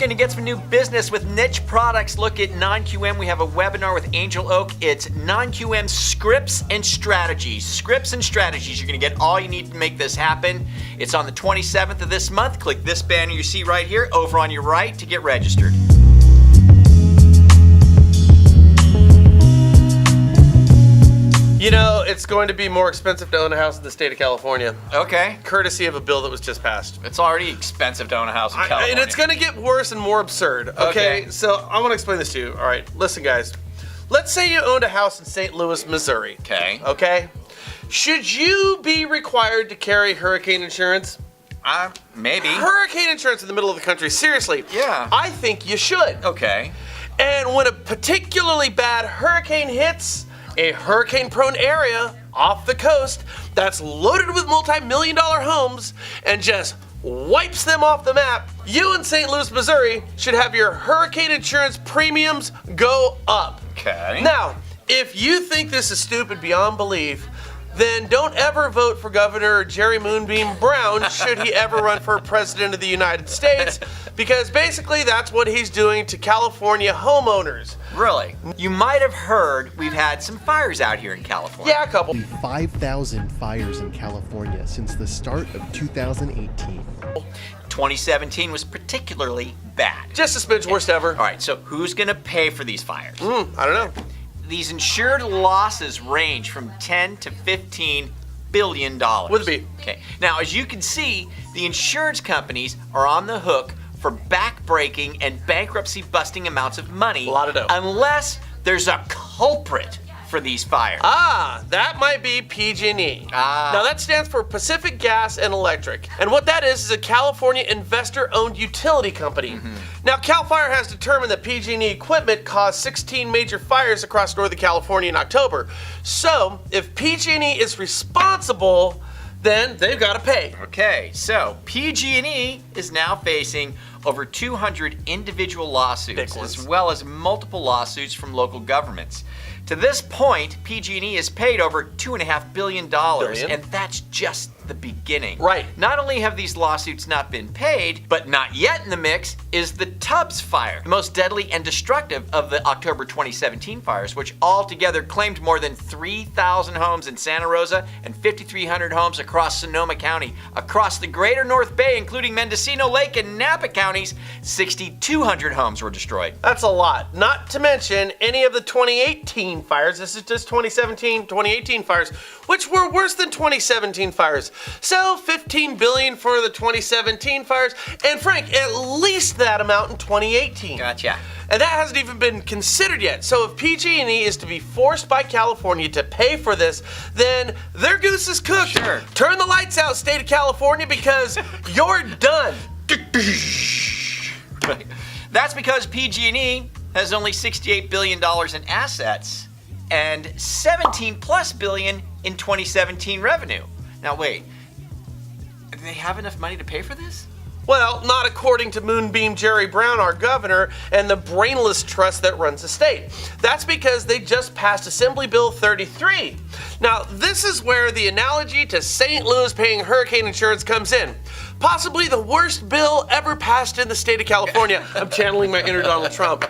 looking to get some new business with niche products, look at Non-QM. We have a webinar with Angel Oak. It's Non-QM Scripts and Strategies. Scripts and Strategies. You're going to get all you need to make this happen. It's on the 27th of this month. Click this banner you see right here over on your right to get registered. You know, it's going to be more expensive to own a house in the state of California. Okay. Courtesy of a bill that was just passed. It's already expensive to own a house in California. And it's going to get worse and more absurd. Okay, so I want to explain this to you. All right, listen, guys. Let's say you owned a house in St. Louis, Missouri. Okay? Should you be required to carry hurricane insurance? Maybe. Hurricane insurance in the middle of the country. Seriously. Yeah. I think you should. Okay. And when a particularly bad hurricane hits a hurricane-prone area off the coast that's loaded with multi-million-dollar homes and just wipes them off the map, you in St. Louis, Missouri should have your hurricane insurance premiums go up. Okay. Now, if you think this is stupid beyond belief, then don't ever vote for Governor Jerry Moonbeam Brown should he ever run for president of the United States, because basically that's what he's doing to California homeowners. Really? You might have heard we've had some fires out here in California. Yeah, a couple. 5,000 fires in California since the start of 2018. 2017 was particularly bad. Just a smidge worst ever. All right, so who's going to pay for these fires? I don't know. These insured losses range from 10 to 15 billion dollars. Would be. Okay. Now, as you can see, the insurance companies are on the hook for back-breaking and bankruptcy-busting amounts of money. A lot of dough. Unless there's a culprit for these fires. That might be PG&E. Now that stands for Pacific Gas and Electric. And what that is a California investor-owned utility company. Now CAL FIRE has determined that PG&E equipment caused 16 major fires across Northern California in October. So if PG&E is responsible, then they've got to pay. Okay, so PG&E is now facing over 200 individual lawsuits, as well as multiple lawsuits from local governments. To this point, PG&E has paid over $2.5 billion, and that's just the beginning. Right. Not only have these lawsuits not been paid, but not yet in the mix is the Tubbs fire, the most deadly and destructive of the October 2017 fires, which altogether claimed more than 3,000 homes in Santa Rosa and 5,300 homes across Sonoma County. Across the greater North Bay, including Mendocino Lake and Napa counties, 6,200 homes were destroyed. That's a lot. Not to mention any of the 2018 fires. This is just 2017, 2018 fires, which were worse than 2017 fires. So $15 billion for the 2017 fires, and Frank, at least that amount in 2018. Gotcha. And that hasn't even been considered yet. So if PG&E is to be forced by California to pay for this, then their goose is cooked. Sure. Turn the lights out, state of California, because you're done. That's because PG&E has only $68 billion in assets and 17 plus billion in 2017 revenue. Now wait, do they have enough money to pay for this? Well, not according to Moonbeam Jerry Brown, our governor, and the brainless trust that runs the state. That's because they just passed Assembly Bill 33. Now, this is where the analogy to St. Louis paying hurricane insurance comes in. Possibly the worst bill ever passed in the state of California. I'm channeling my inner Donald Trump.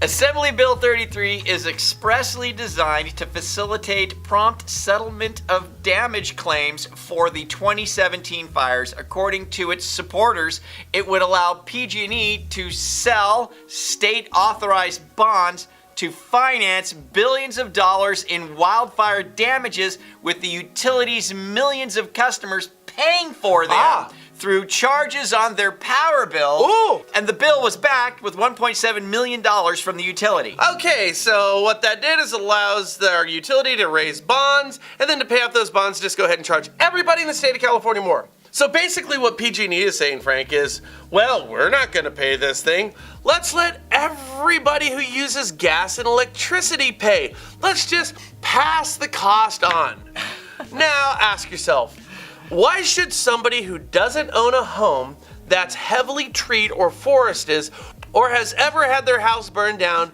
Assembly Bill 33 is expressly designed to facilitate prompt settlement of damage claims for the 2017 fires. According to its supporters, it would allow PG&E to sell state-authorized bonds to finance billions of dollars in wildfire damages, with the utility's millions of customers paying for them through charges on their power bill. Ooh. And the bill was backed with $1.7 million from the utility. Okay, so what that did is allows our utility to raise bonds, and then to pay off those bonds, just go ahead and charge everybody in the state of California more. So basically what PG&E is saying, Frank, is, well, we're not going to pay this thing. Let's let everybody who uses gas and electricity pay. Let's just pass the cost on. Now ask yourself, why should somebody who doesn't own a home that's heavily treed or forested or has ever had their house burned down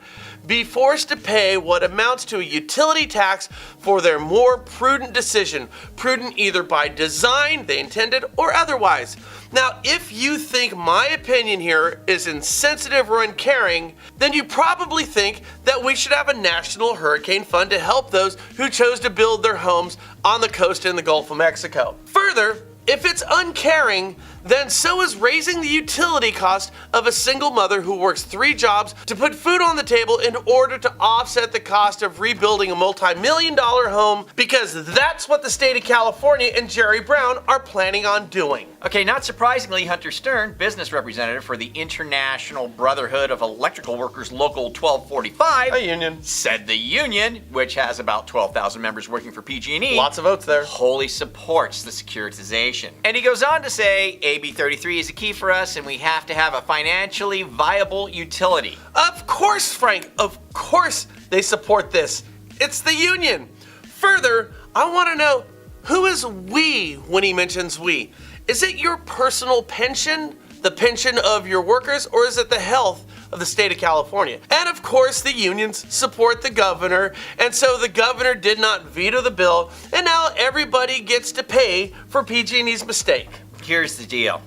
be forced to pay what amounts to a utility tax for their more prudent decision. Prudent either by design, they intended, or otherwise. Now, if you think my opinion here is insensitive or uncaring, then you probably think that we should have a national hurricane fund to help those who chose to build their homes on the coast in the Gulf of Mexico. Further, if it's uncaring, then so is raising the utility cost of a single mother who works 3 jobs to put food on the table in order to offset the cost of rebuilding a multi-million-dollar home, because that's what the state of California and Jerry Brown are planning on doing. Okay, not surprisingly, Hunter Stern, business representative for the International Brotherhood of Electrical Workers Local 1245, A union. said the union, which has about 12,000 members working for PG&E, Lots of votes there. wholly supports the securitization. And he goes on to say, AB 33 is a key for us, and we have to have a financially viable utility. Of course, Frank, of course they support this. It's the union. Further, I want to know, who is we when he mentions we? Is it your personal pension, the pension of your workers, or is it the health of the state of California? And of course, the unions support the governor, and so the governor did not veto the bill, and now everybody gets to pay for PG&E's mistake. Here's the deal.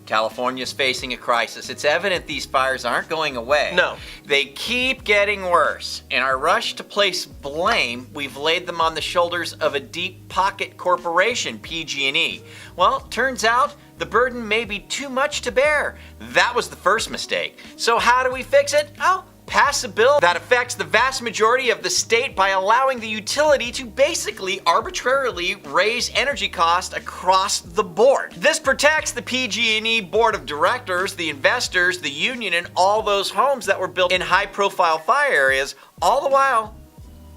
California's facing a crisis. It's evident these fires aren't going away. No. They keep getting worse. In our rush to place blame, we've laid them on the shoulders of a deep pocket corporation, PG&E. Well, turns out the burden may be too much to bear. That was the first mistake. So how do we fix it? Oh, pass a bill that affects the vast majority of the state by allowing the utility to basically arbitrarily raise energy costs across the board. This protects the PG&E board of directors, the investors, the union, and all those homes that were built in high-profile fire areas, all the while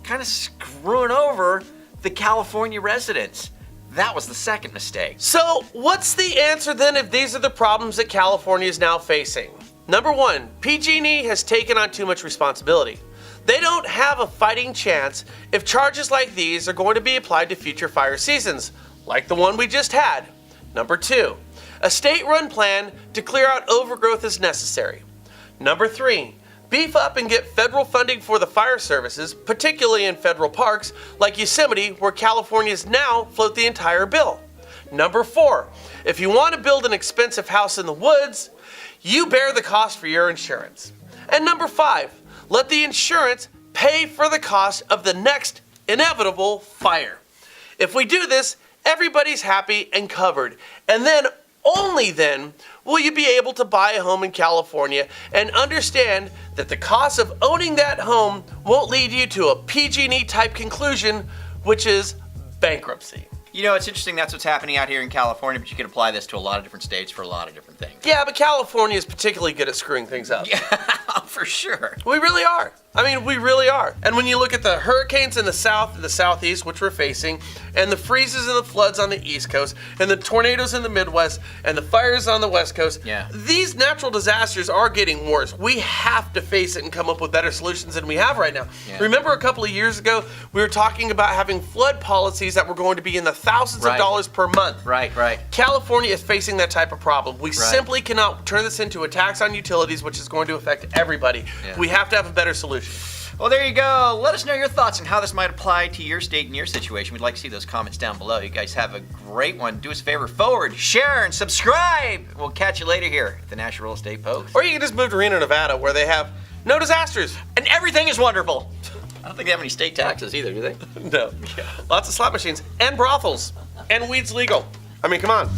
kind of screwing over the California residents. That was the second mistake. So, what's the answer then if these are the problems that California is now facing? Number 1, PG&E has taken on too much responsibility. They don't have a fighting chance if charges like these are going to be applied to future fire seasons, like the one we just had. Number 2, a state-run plan to clear out overgrowth is necessary. Number 3, beef up and get federal funding for the fire services, particularly in federal parks like Yosemite, where Californians now float the entire bill. Number 4, if you want to build an expensive house in the woods, you bear the cost for your insurance. And number 5, let the insurance pay for the cost of the next inevitable fire. If we do this, everybody's happy and covered. And then, only then, will you be able to buy a home in California and understand that the cost of owning that home won't lead you to a PG&E type conclusion, which is bankruptcy. You know, it's interesting that's what's happening out here in California, but you can apply this to a lot of different states for a lot of different things. Yeah, but California is particularly good at screwing things up. Yeah, for sure. We really are. I mean, we really are. And when you look at the hurricanes in the south and the southeast, which we're facing, and the freezes and the floods on the east coast, and the tornadoes in the Midwest, and the fires on the west coast, Yeah. these natural disasters are getting worse. We have to face it and come up with better solutions than we have right now. Yeah. Remember a couple of years ago, we were talking about having flood policies that were going to be in the thousands Right. of dollars per month. Right. California is facing that type of problem. We Right. simply cannot turn this into a tax on utilities, which is going to affect everybody. Yeah. We have to have a better solution. Well, there you go. Let us know your thoughts on how this might apply to your state and your situation. We'd like to see those comments down below. You guys have a great one. Do us a favor, forward, share, and subscribe. We'll catch you later here at the National Real Estate Post. Or you can just move to Reno, Nevada, where they have no disasters. And everything is wonderful. I don't think they have any state taxes either, do they? No. Lots of slot machines and brothels. And weed's legal. I mean, come on.